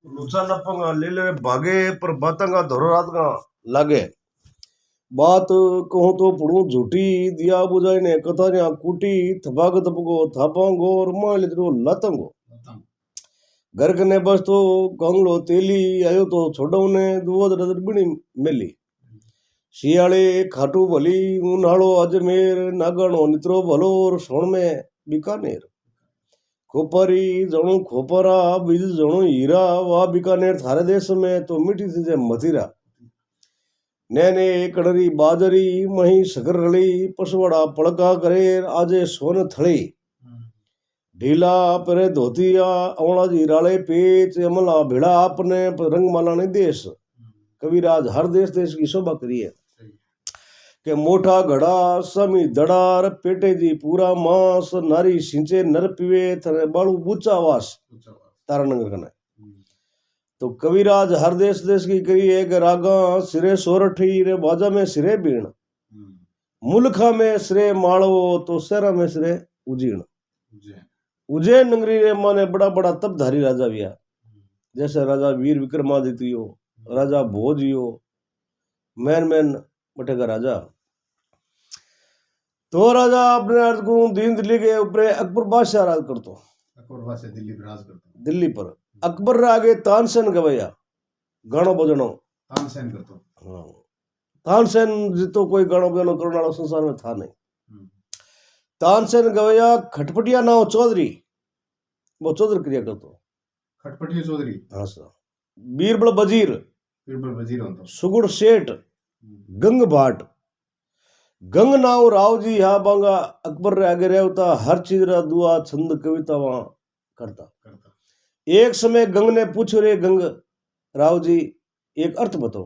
Lucha नपंगा ले ले भागे पर बातंगा धोरो रात का लागे। बात कहूँ तो पढ़ू झूठी दिया बुझाई ने कथा कूटी थपाक थपको थापांगो और मान लित्रो लतंगो घर कने बस तो कंगलो तेली आयो तो छोड़ो ने दुवद रदर बिनी मेली शियाले खाटू भली उन्हाड़ो अजमेर नागणो नित्रो भलो और सोण में बीकानेर खोपरी जणु खोपरा बीज जणु हीरा वा बीकानेर थारे देश में तो मिट्टी से मथिरा नैने कड़री बाजरी मही सगर रली पसवड़ा पड़का करे आजे सोन थड़ी ढीला परे धोतिया अवला जी राले पेच अमला भिड़ा अपने रंगमाला ने देश कविराज हर देश देश की शोभा करी है के मोटा घड़ा समी दड़ार पेटे जी पूरा मांस नारी सिंचे नर पीवे थरे बाड़ू बूचा वास तारानगर कने तो कविराज हर देश देश की करी है कि रागा सिरे सोरठी रे बाजा में सिरे बीण मुल्खा में सिरे माड़ो तो सेरा में सिरे उजीण उज्जैन नगरी रे माने बड़ा बड़ा तपधारी राजा भी है जैसे राजा वीर विक्रमादित्य हो राजा भोज हो मैन मैन बटे का राजा तो राजा अपने अर्थ को दीन दिल्ली के ऊपर अकबर बादशाह राज करतो अकबर बादशाह दिल्ली पर राज करतो दिल्ली पर अकबर रे आगे तानसेन गवैया गाणो बजनो तानसेन करतो हाँ तानसेन जितो कोई गाणो बजनो करने वाला संसार में था नहीं तानसेन गवैया खटपटिया नाव चौधरी वो चौधरी क्रिया करतो खटपटिया चौधरी हाँ सर बीरबल वजीर होतो सुगुड़ सेठ गंग भाट गंग नाव राव जी हा बांगा अकबर रे आगे रहता हर चीज रा दुआ छंद कविता वहां करता एक समय गंग ने पूछो रे गंग राव जी एक अर्थ बताओ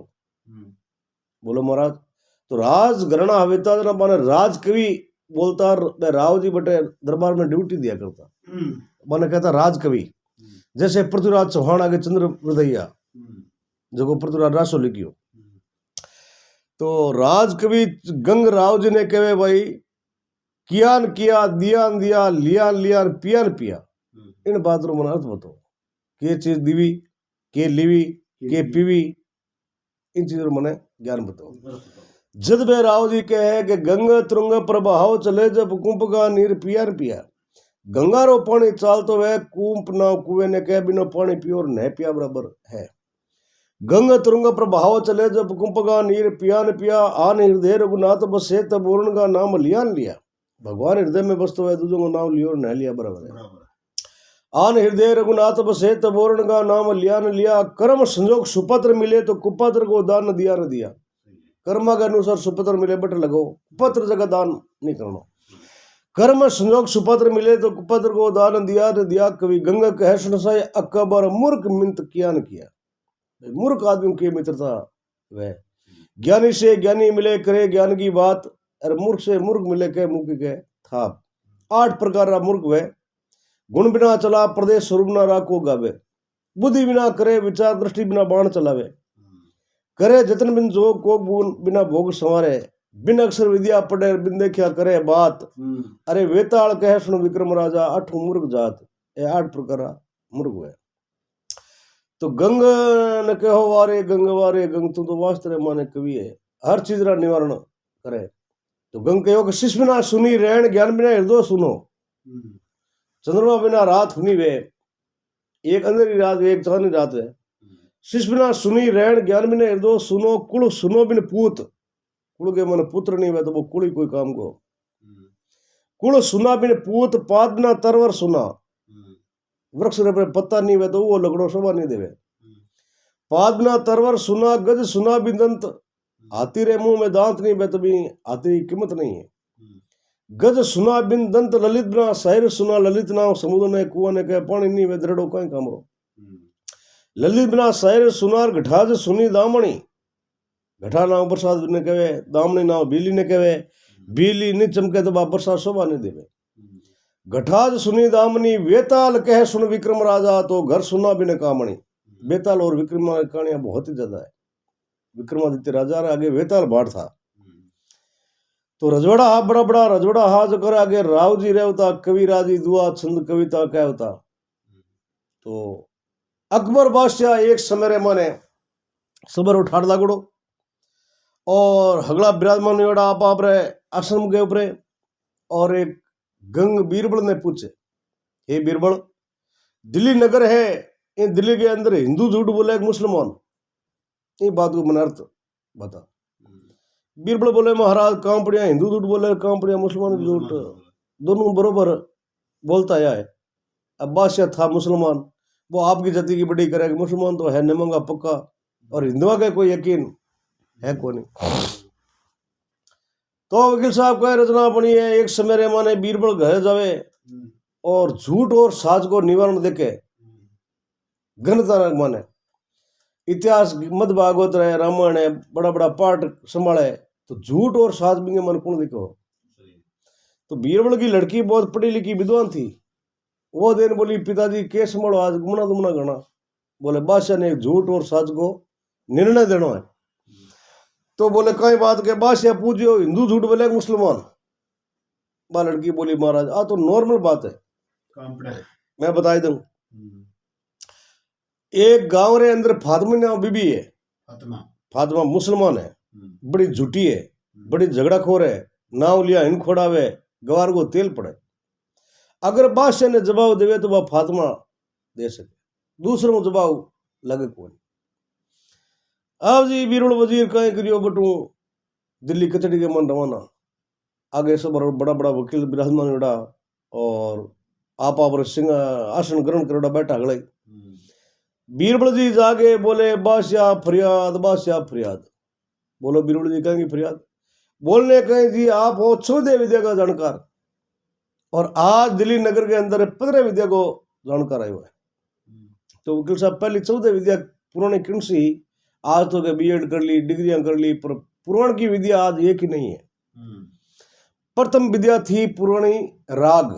बोलो महाराज तो राज घराना हवेता ना माने राज कवि बोलता राव जी बटे दरबार में ड्यूटी दिया करता माने कहता राज कवि जैसे पृथ्वीराज चौहान आगे चंद्र हृदया जो पृथ्वीराज रासो लिखियो तो राज कवि गंग राव जी ने कहे भाई कियान किया दियान दिया लियान लियान पियान पिया इन बात रो मन अर्थ बताओ के चीज दीवी के लीवी के पीवी इन चीजों मने ज्ञान बताओ जद बे राव जी कहे कि गंग तुरंग प्रभाव चले जब कुंभ का नीर पिया पिया गंगा रो पानी चाल तो वह कुंभ ना कुएं ने कह बिनो पानी पियो और न पिया बराबर है गंग तुरंग प्रभाव चले जब कुंभ का नीर पियान पिया आन हृदय रघुनाथ बसे तब वरुण का नाम लियान लिया भगवान हृदय में बसतो है दूसरों का नाम लियो और न लिया बराबर है आन हृदय रघुनाथ बसे तब वरुण का नाम लियान लिया कर्म संजोग सुपत्र मिले तो कुपत्र को दान दिया न दिया कर्म के अनुसार सुपत्र मिले बट लगो कुपत्र जगह दान नहीं करना कर्म संजोग सुपत्र मिले तो कुपत्र को दान दिया न दिया कवि गंग कह सुनसाई अकबर मूर्ख मिंत किया न किया मूर्ख आदमी की मित्रता वह ज्ञानी से ज्ञानी मिले करे ज्ञान की बात और मूर्ख से मूर्ख मिले के मुख के थाप 8 प्रकार का मूर्ख वह गुण बिना चला प्रदेश स्वरूप ना राखो गावे बुद्धि बिना करे विचार दृष्टि बिना बाण चलावे करे जतन बिन जो को गुण बिना भोग संवारे बिन अक्षर विद्या पढ़े बिन देखा करे बात अरे वेताल कह सुन विक्रम राजा 8 मूर्ख जात ये 8 प्रकार मूर्ख है तो गंग न कहो वारे गंग तू तो वास्तव माने कवि है हर चीज रा निवारण करे तो गंग कहो कि शिष्य बिना सुनी रहन ज्ञान बिना हृदय सुनो चंद्रमा बिना रात हुनी वे एक अंधेरी रात एक चांदनी रात है शिष्य बिना सुनी रहन ज्ञान बिना हृदय सुनो कुल सुनो बिन पूत कुल के मन पुत्र नहीं वे तो वो कुल कोई काम को कुल सुना बिन पूत पाद बिना तरवर सुना वृक्ष रे पर पत्ता नहीं वे तो वो लगड़ो शोभा नहीं देवे पाद बिना तरवर सुना गज सुना बिन दंत हाथी रे मुंह में दांत नहीं वे तो भी हाथी की कीमत नहीं है गज सुना बिन दंत ललित बिना शायर सुना ललित नाम समुद्र ने कुआं ने कह पानी नहीं वे दरड़ो कहीं कामरो ललित बिना शायर सुनार घटाज सुनी दामणी घटा नाम बरसात ने कहे दामणी नाम बिजली ने कहे बिजली नहीं चमके तो बरसात शोभा नहीं देवे घटाज सुनी दामनी वेताल कह सुन विक्रम राजा तो घर सुना बिन कामणी वेताल और विक्रम कहानियां बहुत ही ज्यादा है विक्रमादित्य राजा आगे वेताल भाट था तो रजवाड़ा हा बड़ा बड़ा रजवाड़ा हा जो कर आगे राव जी रहता कवि राजी दुआ छंद कविता क्या होता तो अकबर बादशाह एक समय माने सबर उठाड़ लागड़ो और हगला विराजमान होड़ा आप आश्रम के ऊपर। और एक गंग बीरबल ने पूछे, हे बीरबल, दिल्ली नगर है, इन दिल्ली के अंदर हिंदू झूठ बोले एक मुसलमान, ये बात को मन अर्थ बता। बीरबल बोले, महाराज काम पड़िया हिंदू झूठ बोले, काम पड़िया मुसलमान झूठ, दोनों बरोबर बोलता है। अब बादशाह था मुसलमान, वो आपकी जाति की बड़ी करेगा, मुसलमान तो है निमंगा पक्का, और हिंदुआ का कोई यकीन है को नहीं। तो वकील साहब कह रचना बनी है, एक समय माने बीरबल घर जावे और झूठ और साज को निवारण देखे घनता माने इतिहास मद भागवत रहे, रामायण है, बड़ा बड़ा पाठ संभाले, तो झूठ और साज भी मन कौन देखो। तो बीरबल की लड़की बहुत पढ़ी लिखी विद्वान थी, वो दिन बोली, पिताजी के संभालो आज गुमना दुमना गणा। बोले बादशाह ने एक झूठ और साज को निर्णय देना है। तो बोले कई बात के बादशाह पूछो, हिंदू झूठ बोले मुसलमान। बा लड़की बोली, महाराज आ तो नॉर्मल बात है, मैं बता दूं। एक गांव रे अंदर फातिमा नाम बीबी है, फातिमा मुसलमान है, बड़ी झूठी है, बड़ी झगड़ाखोर है, नाव लिया इन खोड़ावे, गवार को तेल पड़े। अगर बादशाह ने जवाब देवे तो वह फातिमा दे सके, दूसरों को जवाब लगे कौन। अब जी बीरबल वजीर कहीं करियो बटू दिल्ली कचहरी के मन रवाना। आगे सब बड़ा बड़ा वकील विराजमान होड़ा और आप सिंह आसन ग्रहण करोड़ा बैठा गए। बीरबल जी जागे बोले, बादशाह फरियाद, बादशाह फरियाद। बोलो बीरबल जी कहेंगे फरियाद। बोलने कहें जी आप हो 14 विद्या का जानकार, और आज दिल्ली नगर के अंदर 15 विद्या को जानकार आयो है। तो वकील साहब पहली 14 विद्या पुरानी किन सी, आज तो बीएड कर ली, डिग्रियां कर ली, पर पुराण की विद्या आज एक ही नहीं है। प्रथम विद्या थी पुरानी राग,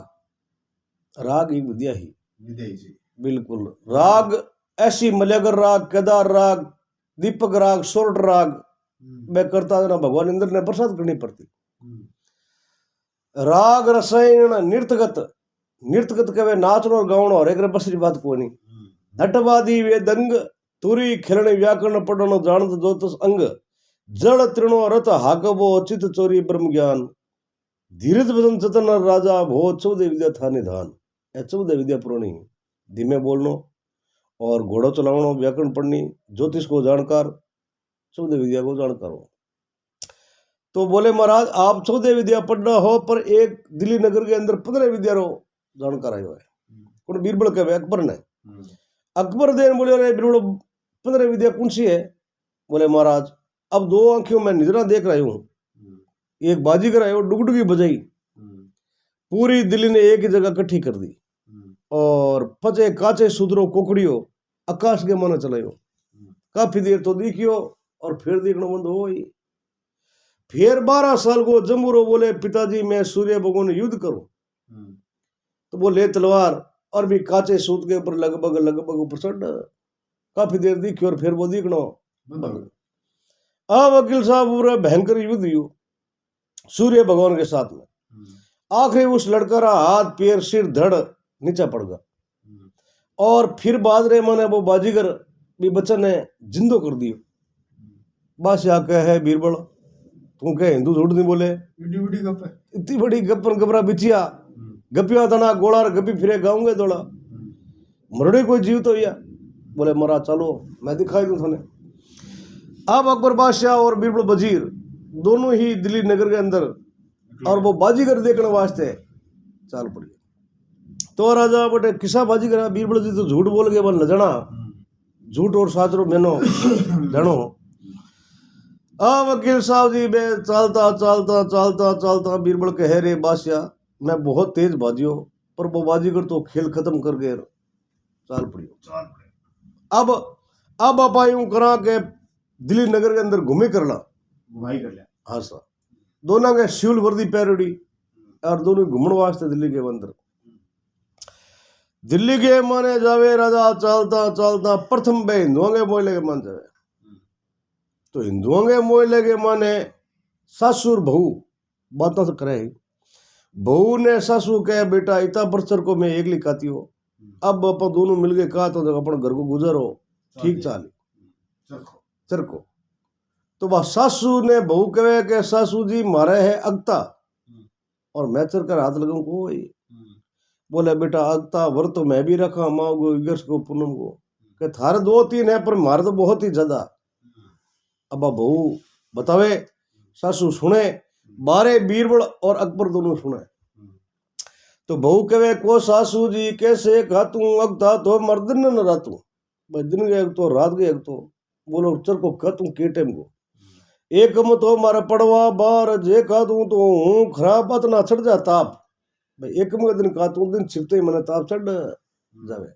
राग ही विद्या ही बिल्कुल। राग ऐसी मलयागर राग, केदार राग, दीपक राग, सोरठ राग मैं करता ना भगवान इंद्र ने प्रसाद करनी पड़ती। राग रसायन नृत्यगत, नृत्यगत कहे नाचनो और गावनो और एक बसरी बात को नहीं। नटवादी वे दंग तुरी खिलने व्याकरण पढ़नो जानत जोतस अंग, जड़ तृणो रथ हाकबो चित चोरी ब्रह्म ज्ञान, धीरज वदन चतन राजा भो 14 विद्या था निधान। 14 विद्या पुरानी, धीमे बोलनो और घोड़ो चलावनो, व्याकरण पढ़नी, ज्योतिष को जानकार, 14 विद्या को जानकार हो। तो बोले महाराज आप 14 विद्या पढ़ना हो, पर एक दिल्ली नगर के अंदर 15 विद्या रो जानकार आयो है। कौन? बीरबल कहे अकबर ने। अकबर देन बोले, अरे बीरबल 15 विद्या कौन सी है? बोले महाराज अब 2 आंखों में निजरा देख रही हूँ, एक बाजीगर आयो डुगडुगी बजाई, पूरी दिल्ली ने एक ही जगह इकट्ठी कर दी, और पचे काचे सुधरो कोकड़ियो आकाश के माना चलायो। काफी देर तो देखियो और फिर देखना बंद हो गई। फिर 12 साल को जम्बूरो बोले, पिताजी मैं सूर्य भगवान युद्ध करूं। तो वो ले तलवार और भी काचे सूत के ऊपर लगभग ऊपर चढ़। काफी देर देखी और फिर वो देखना बंद। अब वकील साहब पूरा भयंकर युद्ध हुई सूर्य भगवान के साथ में। आखिर उस लड़का रा हाथ पैर सिर धड़ नीचा पड़ गया, और फिर बाद रे माने वो बाजीगर भी बच्चन ने जिंदो कर दियो। बादशाह कहे बीरबल तू कहे हिंदू झूठ नहीं बोले, इतनी बड़ी गप्पन गबरा बिचिया गपिया तना गोलार गपी फिरे गाऊंगे दौड़ा मरड़े कोई जीव तो या। बोले महाराज चलो मैं दिखाई दूं थाने। अब अकबर बादशाह और बीरबल वजीर दोनों ही दिल्ली नगर के अंदर, और वो बाजीगर देखने वास्ते चाल पड़ी। तो राजा बटे किसा बाजीगर, बीरबल जी तो झूठ बोल गए बन लजना, झूठ और साचरो मैनो जानो। अब वकील साहब जी बे चालता चालता चालता चालता बीरबल कहे, रे बादशाह मैं बहुत तेज बाजियो, पर वो बाजीगर तो खेल खत्म कर गए, चाल पड़ियो। अब आप यूं करा के दिल्ली नगर के अंदर घूमे कर ला, हाँ सर, दोनों के शिवल वर्दी पैरोडी और दोनों घूमने वास्ते दिल्ली के अंदर। दिल्ली के माने जावे राजा चालता चालता प्रथम बे हिंदुओं के मोहल्ले के मान जावे। तो हिंदुओं के मोहल्ले के माने सासुर बहू बात से करे। बहू ने सासू कहे बेटा इतना बरसर को मैं एक लिखाती हो, अब अपन दोनों मिलके कहा तो अपन घर को गुजरो ठीक चाल चरको। तो वह सासू ने बहू कहे कि सासू जी मारे है अगता और मैं चर कर हाथ लगूं को बोले बेटा अगता व्रत तो मैं भी रखा माँ को इगर्स को पूनम को कि थारे 2-3 है पर मारे तो बहुत ही ज्यादा। अब बहू बतावे सासू सुने 12 बीरबल और अकबर दोनों सुने। तो बहू कहे को सासू जी कैसे खातू अगता तो मर्दन न रातू भाई दिन गए तो रात गए तो बोलो चल को खातू के टाइम को एक में तो मारा पड़वा बार जे खातू तो हूँ खराब बात ना चढ़ जा ताप भाई एक में दिन खातू दिन छिपते ही मैंने ताप चढ़ जावे।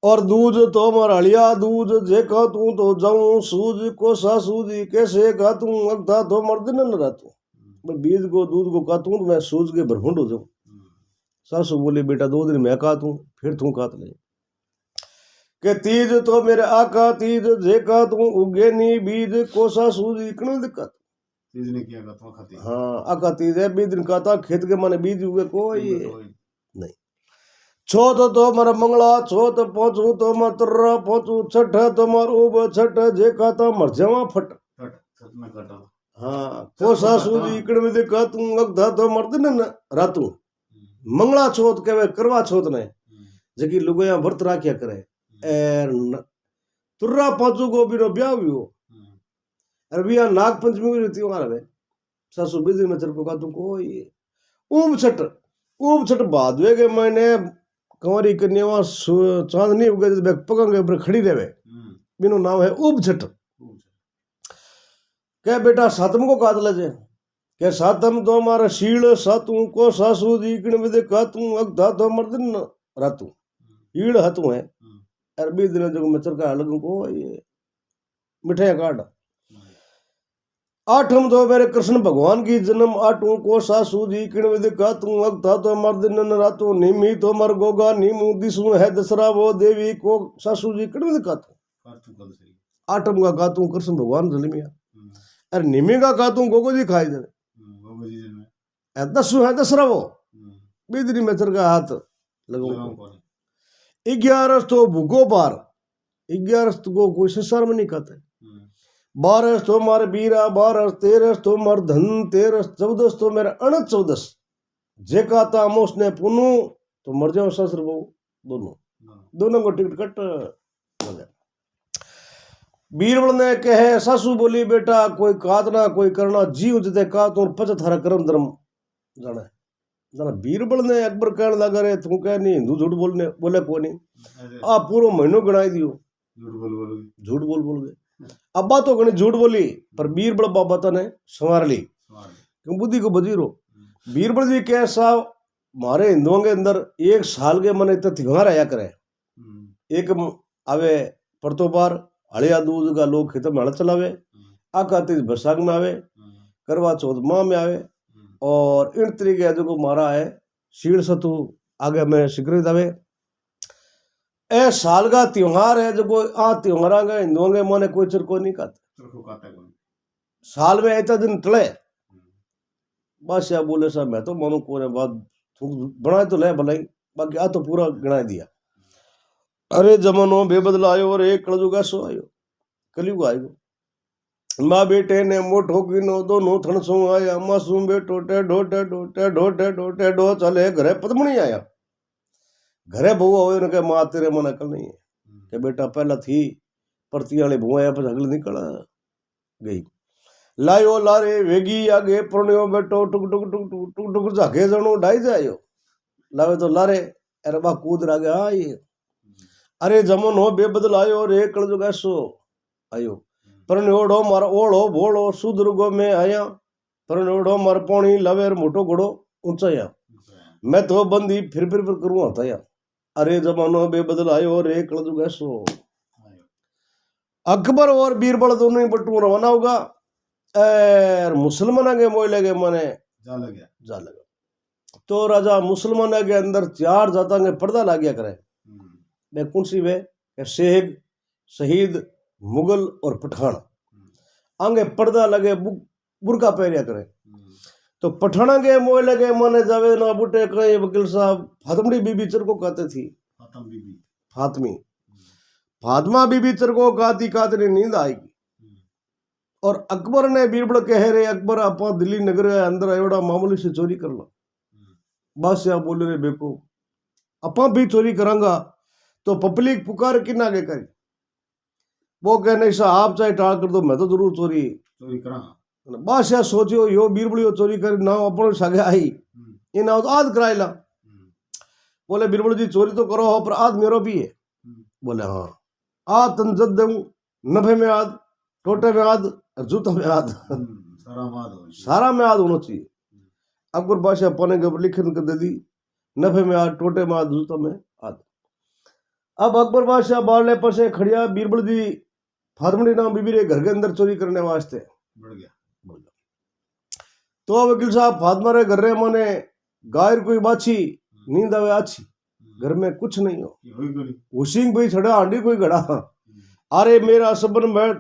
और दूध तो मारा हलिया दूध जे खातू तो जाऊं सूज को सासू जी कैसे खातू अगता तो मर्दन न रातू भाई बीज को दूध को खातू तो मैं सूज के भरभुंड हो जाऊं। सासू बोली बेटा 2 दिन मैं खातू फिर तू खात ले के तीज तो मेरे आका तीज जे खातू उगे नी बीज को सासू जी इकने दिक्कत तीज ने किया का तो खाती। हाँ आका तीज है 20 दिन खाता खेत के माने बीज उगे कोई नहीं। चौथ तो मारा मंगला चौथ पहुंचू तो मैं तुर्रा पहुंचू छठ तो मार उब छठ जे खाता मर जावा फट हाँ को सासू जी इकने में दिक्कत अगधा तो मर्द न रातू मंगला चौथ के करवा चौथ ने जकी लुगया व्रत राख्या करे तुर्रा पांचू को बिनो ब्याह भी हो अरे बिया नाग पंचमी की त्योहार है सासू बिजली में चल को का तू को ये ऊब छठ भादवे के महीने कंवरी कन्या चांदनी उगे पगंग ऊपर खड़ी रहे बिनो नाम है ऊब छठ क्या बेटा सातम को काट लजे के सातम तो हमारा शील सातू को सासू जी किण विदे कातू अगधा तो मर्दन रातू ईड़ हतू है अरबी दिन जो मचर का अलग को ये मिठाई काट। आठम तो मेरे कृष्ण भगवान की जन्म आठू को सासू जी किण विदे कातू अगधा तो मर्दन रातू निमी तो मर गोगा नीमू दिसू है दसरा वो देवी को सासू जी किण विदे कातू आठम का कातू कृष्ण भगवान जन्मिया अरे निमी का कातू गोगो जी खाई दे 10 है दसरा वो बिदरी मचर का हाथ लगो 11 तो भूगो पार 11 को कोई संसार में नहीं खाते 12 तो मारे बीरा 12 13 तो मार धन 13 14 तो मेरा 14 जे खाता अमोस ने पुनू तो मर जाओ ससुर बहू दोनों को टिकट कट बीरबल ने कहे सासू बोली बेटा कोई कातना कोई करना जीव जते का तो पच थारा कर्म धर्म जाना जाना। बीरबल ने अकबर कहने लगा रे तू कह नहीं हिंदू झूठ बोलने बोले को नहीं आप पूरा महीनों गिनाई दियो झूठ बोल गए अब्बा तो गणी झूठ बोली पर बीरबल बाबा तो ने संवार ली क्यों बुद्धि को बजीरो। बीरबल जी कैसा हमारे हिंदुओं के अंदर 1 साल के मन इतना त्योहार आया करे एक आवे परतो बार हलिया दूध का लोग खेतों में हल चलावे आका तीज बैसाख में आवे करवा चौथ माह में आवे और इन तरीके जो मारा है शील सतु आगे में शिखरित आवे ए साल का त्योहार है जो कोई त्योहार का हिंदुओं के मन कोई चर को नहीं खाते साल में इतना दिन टले बादशाह बोले साहब मैं तो मानू को बात बनाए तो ले भलाई बाकी आ तो पूरा गिना दिया। अरे जमानो बेबदल आयो और एक कलयुग ऐसो आयो कलयुग आयो माँ बेटे ने मोटो कीनो दोनों थनसों आया मासूम बेटो टेढ़ो टेढ़ो टेढ़ो टेढ़ो टेढ़ो चले घरे पद्मणी आया घरे बहू हो के माँ तेरे मन अकल नहीं है कि बेटा पहला थी परती वाले बुआ पर अगल निकल गई लायो लारे वेगी आगे पुरणियो बेटो टुक टुक टुक टुक टुक टुक जाके जनो ढाई जायो लावे तो लारे अरे बा कूद रहा गया ये अरे जमन हो बेबदल आयो रे कलयुग ऐसो आयो परनोड़ो मार ओढ़ो भोड़ो सुदुर्गो में आया परनोड़ो मार पौनी लवेर मोटो घोड़ो ऊंचाया मैं तो बंदी फिर करूँ आता या अरे जमानो बेबदल आयो रे कलयुग ऐसो। अकबर और बीरबल दोनों ही बटू रवाना होगा मुसलमान के मोह लगे मने जा लगा तो राजा मुसलमान के अंदर 4 जाता के पर्दा ला गया करे वे कौन सी वे शेख शहीद मुगल और पठान आगे पर्दा लगे बुरका पहरिया करे तो पठाना के मोह लगे माने जावे ना बुटे कहीं वकील साहब फातमड़ी बीबी चर को कहते थी फातम बीबी फातमी फातिमा बीबी तेरे को काती काती नींद आएगी। और अकबर ने बीरबल कह रहे अकबर आप दिल्ली नगर के अंदर एवड़ा मामूली से चोरी कर लो। बादशाह बोले रे बेको अपा भी चोरी करांगा तो पब्लिक पुकार किन आगे करी। वो कहने से आप चाहे टाल कर दो मैं तो जरूर चोरी करा। बादशाह सोचियो यो बीरबल यो चोरी कर ना अपन सगे आई इन आद कराए ला। बोले बीरबल जी चोरी तो करो हो पर आद मेरो भी है। बोले हाँ आद तन जद दूं नफे में आद टोटे में आद जूता में आद सारा में आद होना चाहिए। अकबर बादशाह पने के ऊपर लिखित कर दे दी नफे में आद टोटे में आद जूता में आद। अब अकबर बादशाह बारले पर से खड़िया बीरबल जी फातमड़ी नाम बीबी रे घर के अंदर चोरी करने वास्ते बढ़ गया। तो वकील साहब फातिमा रे घर रे माने गायर कोई बाछी नींद आवे आछी घर में कुछ नहीं हो हुसिंग भाई छड़ा हांडी कोई घड़ा। अरे मेरा सबन मैं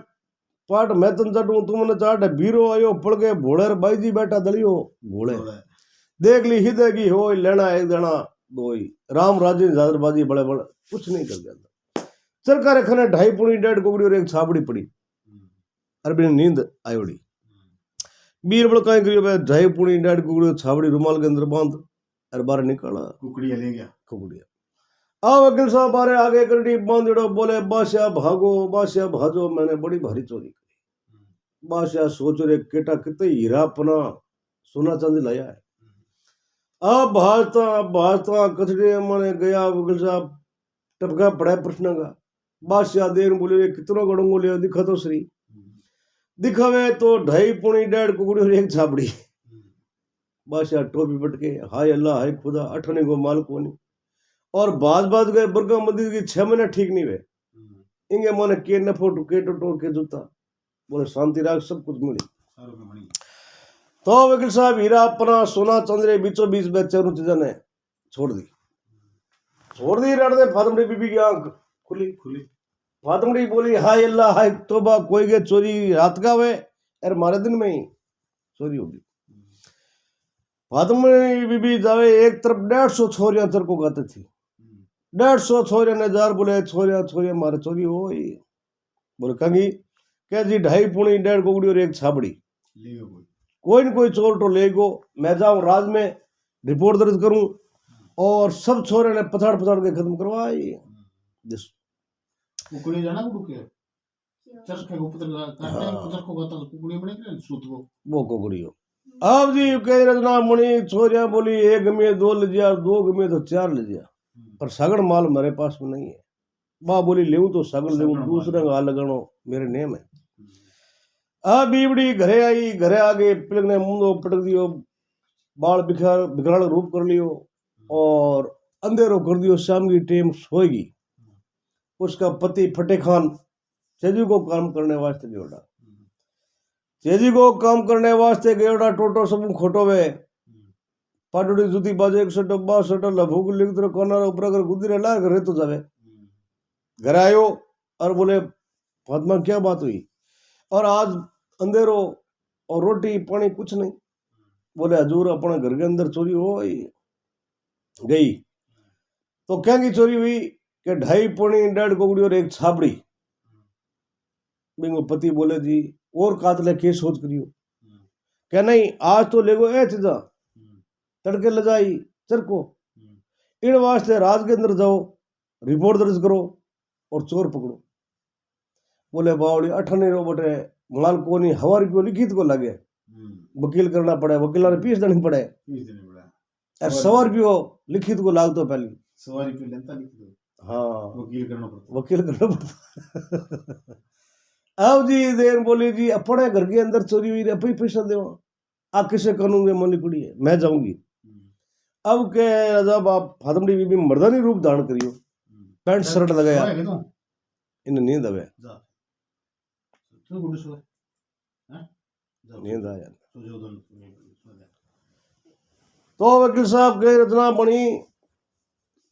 पाट मैं तन चटू तुमने चाट बीरो आयो पड़ गए भोड़े बाई जी बैठा दलियो भोड़े देख ली हिदे की हो लेना एक देना दो ही राम राजे जादरबाजी बड़े बड़े कुछ नहीं कर गया। सरकार खने 2.5 पुणी 1.5 कुकड़ी और एक छाबड़ी पड़ी अरबी नींद आयोड़ी। बीरबल कहीं करियो 2.5 पुणी 1.5 कुकड़ी छाबड़ी रुमाल के अंदर बांध और बाहर निकाला कुकड़िया ले गया कुकड़िया। अब वकील साहब बारे आगे करनी बांधड़ो बोले बादशाह भागो बादशाह भाजो मैंने बड़ी भारी चोरी करी। बादशाह सोच रहे केटा कितने हीरा पना सोना चांदी लाया है। अब भाजता कचड़े मैंने गया वकील साहब टपका पड़ा प्रश्न का। बादशाह देर बोले कितना गड़ोंगो लिया दिखा तो सही दिखावे तो 2.5 पुणी 1.5 कुकड़ी और एक छाबड़ी। बादशाह टोपी पटके हाय अल्लाह हाय खुदा अठने को माल को नहीं। और बाज गए बरगा मंदिर की 6 महीने ठीक नहीं हुए इंगे मोने के नफो के टो के जूता बोले शांति राख सब कुछ मिली। तो वकील साहब हीरा अपना सोना चंद्रे बीचों बीच में चारों चीजा ने छोड़ दी रड़दे फातमड़ी बीबी की आंख खुली फातमड़ी बोली हाय अल्लाह हाय तोबा कोई के चोरी रात का वे और मारे दिन में ही चोरी होगी। फातमड़ी बीबी जावे एक तरफ 150 छोरियां तेरे को गाते थी 150 छोरियां ने जार बोले छोरियां मारे चोरी हो बोले कंगी कह जी 2.5 पुणी 1.5 कुकड़ी और एक छाबड़ी कोई न कोई चोर तो ले गो। मैं जाऊं राज में रिपोर्ट दर्ज करूं और सब छोरे ने पछाड़ के खत्म करवाई। कुकड़ी जाना कुकड़ी चरखे को पुत्र काटने पुत्र को गाता कुकड़ी बने के सूत वो कुकड़ी हो। अब जी कह रजना मुनि छोरियां बोली एक में 2 ले जिया 2 में तो 4 ले जिया पर सगड़ माल मेरे पास में नहीं है। माँ बोली ले तो सगड़ ले दूसरे का लगानो मेरे नेम है। अब बीबड़ी घरे आई घरे आगे पिलक ने मुंह पटक दियो बाल बिखराल रूप कर लियो और अंधेरो कर दियो। शाम की टेम सोएगी। उसका पति फटे खान चेजी को काम करने वास्ते गयोड़ा चेजी को काम करने वास्ते गयोड़ा टोटो सब खोटो वे पाटोड़ी जूती बाजे 100 लभूक लिख तो कोना ऊपर अगर गुदरे ला घरे तो जावे। घर आयो और बोले फातिमा क्या बात हुई और आज अंधेरो और रोटी पानी कुछ नहीं। बोले हजूर अपने घर के अंदर चोरी हो गई। तो क्या की चोरी हुई कि 2.5 पुणी 1.5 कुकड़ी और एक छाबड़ी। बिंगो पति बोले जी और कातले के सोच करियो क्या नहीं आज तो ले गो ए चीजा तड़के ले जाई चरको इन वास्ते राज के अंदर जाओ रिपोर्ट दर्ज करो और चोर पकड़ो। बोले बावड़ी अठने रो बटे माल को नहीं हवारी को लिखित को लगे वकील करना पड़े वकील ने फीस देनी पड़े और 100 रुपये लिखित को लाग तो पहले 100 रुपये लेता लिखित हाँ वकील करना पड़ता। अब जी देर बोली जी अपने घर के अंदर चोरी हुई अपनी पैसा दे आप किसे करूंगे मनी कुड़ी है मैं जाऊंगी। अब के जब आप फातमड़ी बीबी मर्दानी रूप धारण करियो पैंट शर्ट लगाया इन नींद आवे नींद आया। तो वकील साहब के रचना बनी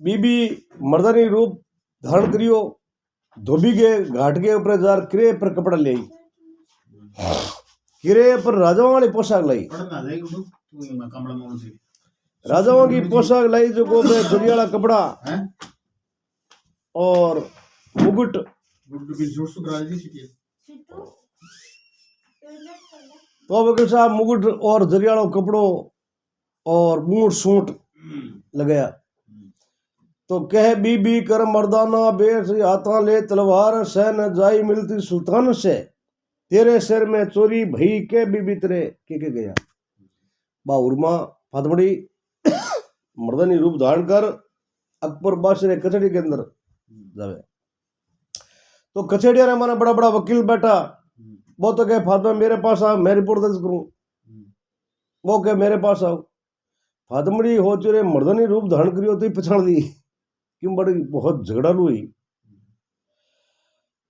बीबी मर्दानी रूप धारण करियो धोबी के घाट के ऊपर जार किरे पर कपड़ा ले आई किरे पर राजाओं वाली पोशाक लाई राजाओं की पोशाक लाई जो को में दुनियाला कपड़ा और मुकुट। गुड्डू की जोर से करा दी थी तो वकील साहब मुकुट और जरियाड़ो कपड़ो और बूट सूट लगाया। तो कह बीबी कर मर्दाना बेस हाथा ले तलवार सहन जाई मिलती सुल्तान से, तेरे सिर में चोरी भई के बीबी तेरे के गया। बा उर्मा फातमड़ी मर्दानी रूप धारण कर अकबर बादशाह ने कचहरी के अंदर जावे। तो कचहरिया ने माना बड़ा बड़ा वकील बैठा, वो तो कहे फातिमा मेरे पास आओ, मैं रिपोर्ट दर्ज करूं। वो कहे मेरे पास आओ। फातिमड़ी हो चुरे मर्दानी रूप धारण करियो तो पछाड़ दी क्यों, बड़ी बहुत झगड़ालू हुई।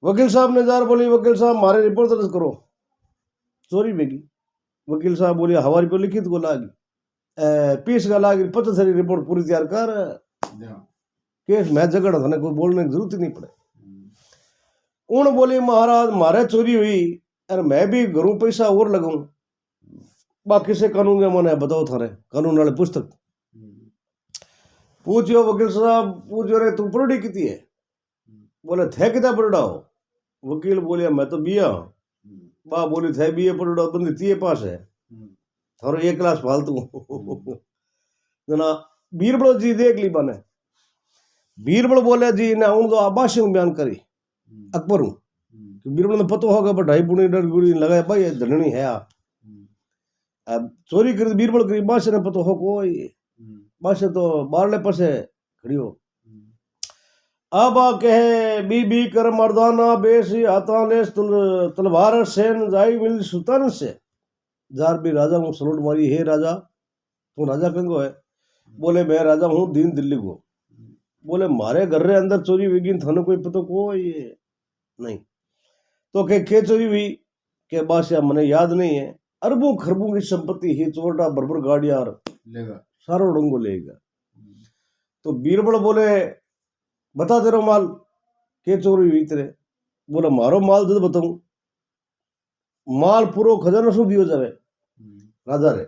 वकील साहब ने जार बोली वकील साहब मारे रिपोर्ट दर्ज करो, चोरी बेगी। वकील साहब बोले हमारी पे लिखित को लागी पीस का लागी 75 रिपोर्ट पूरी तैयार कर केस मैं झगड़ा था, कोई बोलने की जरूरत ही नहीं पड़े। उन बोली महाराज मारे चोरी हुई और मैं भी घरों पैसा और लगाऊं, बाकी से कानून के माने बताओ थारे कानून वाले पुस्तक पूछियो। वकील साहब पूछो रे तू पढ़ी कितनी है, बोले थे कितना पढ़ा हो। वकील बोलिया मैं तो बिया। बा बोली थे बीए पढ़ा बंदी तीए पास है थारो 1 क्लास फालतू जना। बीरबल जी देख ली बने, बीरबल बोले जी ने उन तो आबाशी बयान करी अकबर हूँ, बीरबल ने पता होगा बढ़ाई बुनी डर गुड़ी लगाए भाई धननी है अब चोरी करी बीरबल करी बादशाह ने पता हो कोई बादशाह तो बारले पासे खड़ी हो। अब कहे बीबी कर मर्दाना बेस हाथा ले तलवार सेन जाई मिल सुल्तान से, जार भी राजा हूँ सलूट मारी, हे राजा तू राजा कंगो है। बोले मैं राजा हूँ दीन दिल्ली को। बोले मारे घर रे अंदर चोरी हुई थाने कोई पता कोई नहीं। तो के चोरी हुई के बादशाह मने याद नहीं है, अरबों खरबों की संपत्ति ही चोरटा बरबर गाड़ियां लेगा सारो डंगो लेगा। तो बीरबल बोले बता तेरा माल के चोरी हुई तेरे। बोला मारो माल जब बताऊं, माल पूरो खजाना सु दियो जावे राजा रे,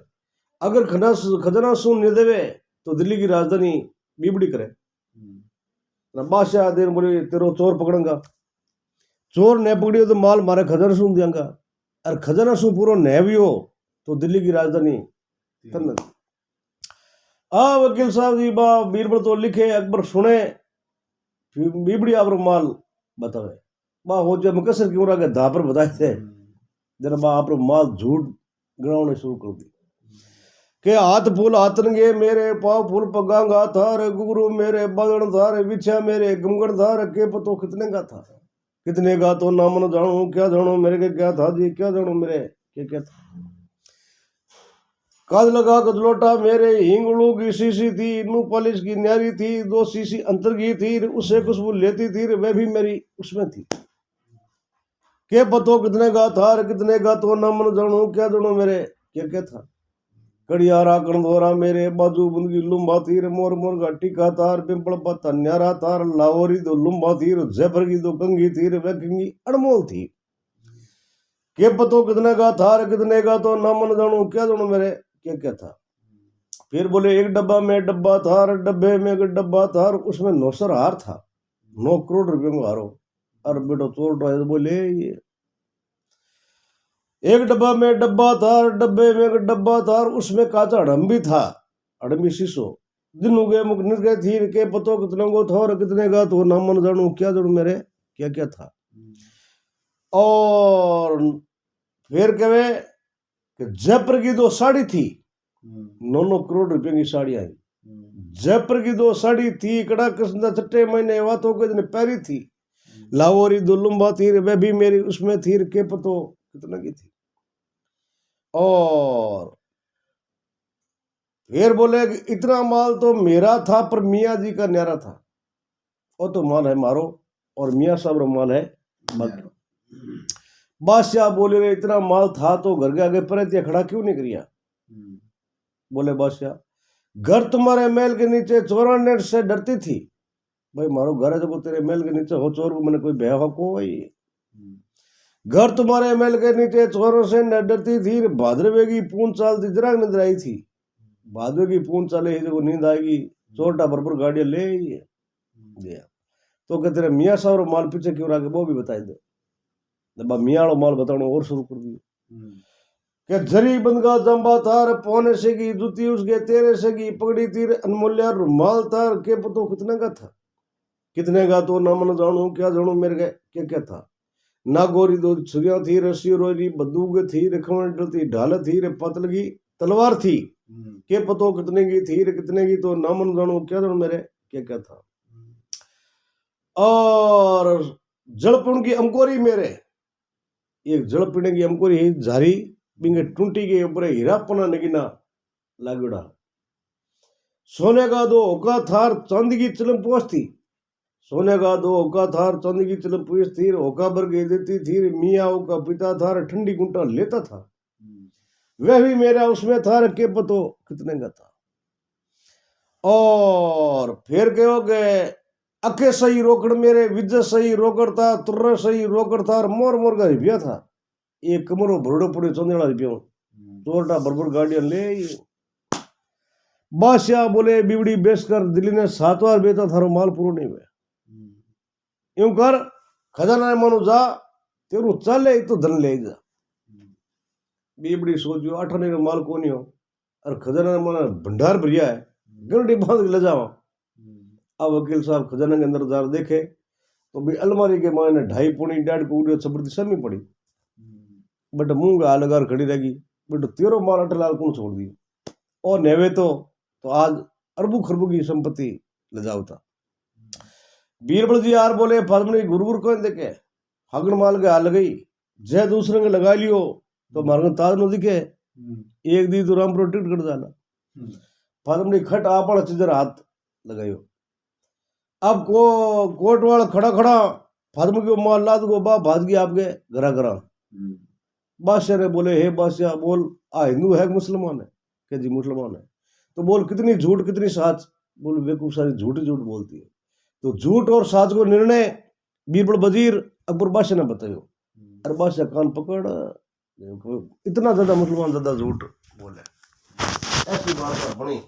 अगर खजाना सु नहीं देवे तो दिल्ली की राजधानी बीबड़ी करे। बादशाह देर बोले तेरो चोर पकड़ूंगा, चोर न पकड़ियो तो माल मारे खजाना सु देंगा, और खजाना सु पूरो न भी हो तो दिल्ली की राजधानी तन। वकील साहब जी बा बीरबल तो लिखे अकबर सुने बीबड़ी आप माल बतावे। बा हो जब कसर क्यों रहा धा पर बताए थे जरा बा आप माल झूठ गणाने शुरू कर दी के हाथ फूल हाथनगे मेरे पाँव फूल पगांगा थार गुरु मेरे बदन थार बिछा मेरे गमगन थार के पतो कितने का था, कितने का तो ना मन जानो क्या जानो मेरे के क्या था जी क्या जानो मेरे के क्या था। काज लगा कजलोटा मेरे हिंगलू की शीशी थी, नू पॉलिश की न्यारी थी, 2 शीशी अंतर की थी, उससे खुशबू लेती थी वह भी मेरी उसमें थी। के पतो कितने का था कितने का तो ना मन जानो क्या जानो मेरे क्या था। कड़ियारा कणदोरा मेरे बाजू बुंदगी लुम्बा तीर मोर मोर घाटी का तार पिंपल पत्ता न्यारा तार लाहौरी दो लुम्बा तीर जयपुर की दो कंगी तीर वह कंगी अनमोल थी। के पतो कितने का था कितने का तो ना मन जानो क्या जानो मेरे क्या था। फिर बोले एक डब्बा में डब्बा था, डब्बे में एक डब्बा था, उसमें 900 हार था, 9 करोड़ रुपए को हारो। और बेटो चोर बोले ये एक डब्बा में डब्बा था, डब्बे में एक डब्बा था, उसमें काचा हड़म भी था, हड़मी शीशो दिन उगे मुख निर्गय थी के पतो कितने को था और कितने का तो ना मन जानू क्या जानू मेरे क्या था। और फिर कहे जयपुर की 2 साड़ी थी, 9 करोड़ रुपए की साड़ियां जयपुर की 2 साड़ी थी, कड़ा कृष्ण छठे महीने वातों के दिन पैरी थी, लाहौरी 2 लुम्बा थी वह भी मेरी उसमें थी के पतो कितने की थी। और फिर बोले इतना माल तो मेरा था पर मियाँ जी का न्यारा था, वो तो माल है मारो और मियाँ साहब रो माल है बाकी। बादशाह बोले इतना माल था तो घर के आगे परतिया खड़ा क्यों नहीं करिया। बोले बादशाह घर तुम्हारे महल के नीचे चोरा ने से डरती थी, भाई मारो घर है जो तेरे महल के नीचे हो चोर को मैंने कोई बेहा को घर तुम्हारे महल के नीचे चोरों से न डरती थी, भाद्रवे की पूंछ चालती जरा नींद आई थी, भाद्रवे की पूंछ चाले ही जो नींद आएगी चोरटा बरबर गाड़ियां ले गया। तो कहते रहे मियाँ साहब रो माल पीछे क्यों रखे वो भी बताई दे। जब मियाँ वाला माल बताना और शुरू कर दिया कि झरी बंदगा जंबा तार पौने से की जूती उसके तेरे से की पगड़ी तीर अनमोल्या रुमाल तार के पतो कितने का था, कितने का तो ना मन जानू क्या जानू मेरे के क्या था। ना गोरी दो छुरिया थी रस्सी रोरी बंदूक थी रखवन डलती ढाल थी रे पतलगी तलवार थी के पतो कितने की थी रे कितने की तो ना मन जानू क्या जानू मेरे क्या था। और जलपुण की अंकोरी मेरे एक जल पीने की अंकोरी ही झारी बिंगे टूंटी के ऊपर हीरा पना नगीना लागुड़ा। सोने का दो होका थार चांदी की चिलम पोस थी, सोने का दो होका थार चांदी की चिलम पोस थी, होका भर के देती थी मियाँ का पिता थार ठंडी गुंटा लेता था, वह भी मेरा उसमें थार के पतो कितने का था। और फिर कहोगे अके सही रोकड़ मेरे विजय सही रोकड़ था तुर्र सही रोकड़ था मोर मोर का रिपिया था, एक कमरो भरड़ो पड़े चंदेड़ा रिपिया चोरटा बरबर गाड़ियां ले बादशाह बोले बिबड़ी बेच कर दिल्ली ने 7 बार बेचा थारो माल पूरा नहीं हुआ, यूं कर खजाना मानो जा तेरू चले तो धन ले जा। बिबड़ी सोचो 8 आने माल को नहीं हो और खजाना माना भंडार भरिया है गंडी बांध के ले जाओ। अब वकील साहब खजाना के अंदर जार देखे तो भी अलमारी के मायने 2.5 पौनी 1.5 को उड़े छबड़ी समी पड़ी, बट मुंह का लगार खड़ी रहेगी, बट तेरो माल अटलाल कौन छोड़ दी और नेवे तो आज अरबू खरबू की संपत्ति ले जाओ था। बीरबल जी यार बोले फादमनी गुरगुर को देखे हगन माल के हाल गई जय दूसरे के लगा लियो तो मार्ग ताज न दिखे एक दी तो राम प्रोटेक्ट कर जाना। फादमनी खट आप चीजर हाथ लगायो। अब को कोट वाला खड़ा खड़ा फादम के माल लाद गो बा भाज गया आपके घरा घरा। बादशाह ने बोले हे बादशाह बोल आ हिंदू है मुसलमान है कि जी मुसलमान है, तो बोल कितनी झूठ कितनी साच, बोल बेवकूफ सारी झूठ झूठ बोलती है। तो झूठ और साच को निर्णय बीरबल वजीर अकबर बादशाह ने बतायो और बादशाह कान पकड़ इतना ज्यादा मुसलमान ज्यादा झूठ बोले ऐसी बात बनी।